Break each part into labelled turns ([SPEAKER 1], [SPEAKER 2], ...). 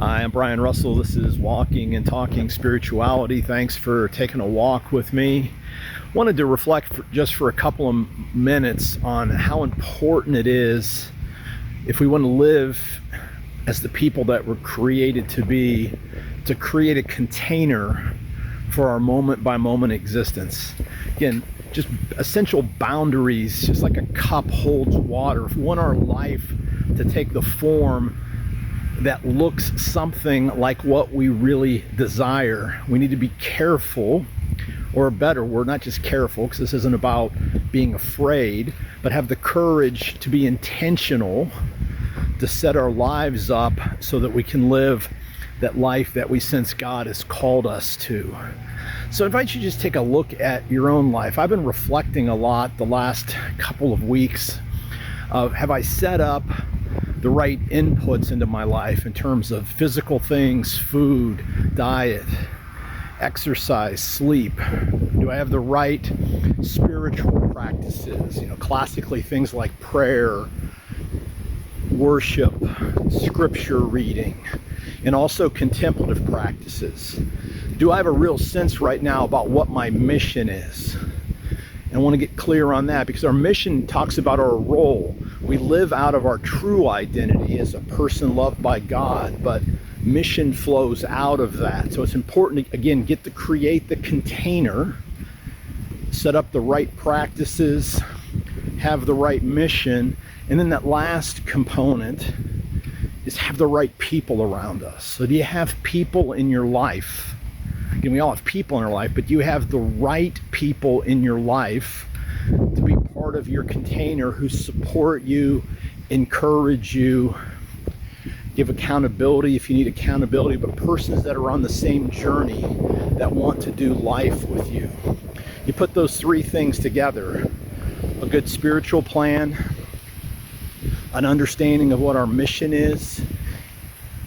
[SPEAKER 1] Hi, I'm Brian Russell. This is Walking and Talking Spirituality. Thanks for taking a walk with me. Wanted to reflect just for a couple of minutes on how important it is, if we want to live as the people that we're created to be, to create a container for our moment by moment existence. Again, just essential boundaries, just like a cup holds water. If we want our life to take the form that looks something like what we really desire, we need to be careful, or a better word, not just careful, because this isn't about being afraid, but have the courage to be intentional, to set our lives up so that we can live that life that we sense God has called us to. So I invite you to just take a look at your own life. I've been reflecting a lot the last couple of weeks of, have I set up the right inputs into my life in terms of physical things, food, diet, exercise, sleep? Do I have the right spiritual practices? Classically things like prayer, worship, scripture reading, and also contemplative practices. Do I have a real sense right now about what my mission is? And I want to get clear on that, because our mission talks about our role. We live out of our true identity as a person loved by God, but mission flows out of that. So it's important to, again, create the container, set up the right practices, have the right mission, and then that last component is have the right people around us. So do you have people in your life? Again, we all have people in our life, but you have the right people in your life to be part of your container, who support you, encourage you, give accountability if you need accountability, but persons that are on the same journey, that want to do life with you. You put those three things together: a good spiritual plan, an understanding of what our mission is,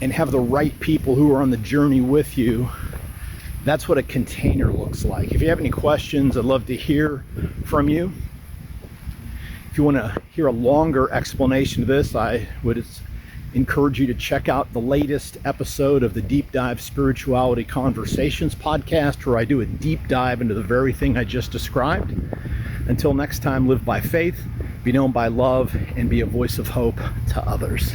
[SPEAKER 1] and have the right people who are on the journey with you. That's what a container looks like. If you have any questions, I'd love to hear from you. If you want to hear a longer explanation of this, I would encourage you to check out the latest episode of the Deep Dive Spirituality Conversations podcast, where I do a deep dive into the very thing I just described. Until next time, live by faith, be known by love, and be a voice of hope to others.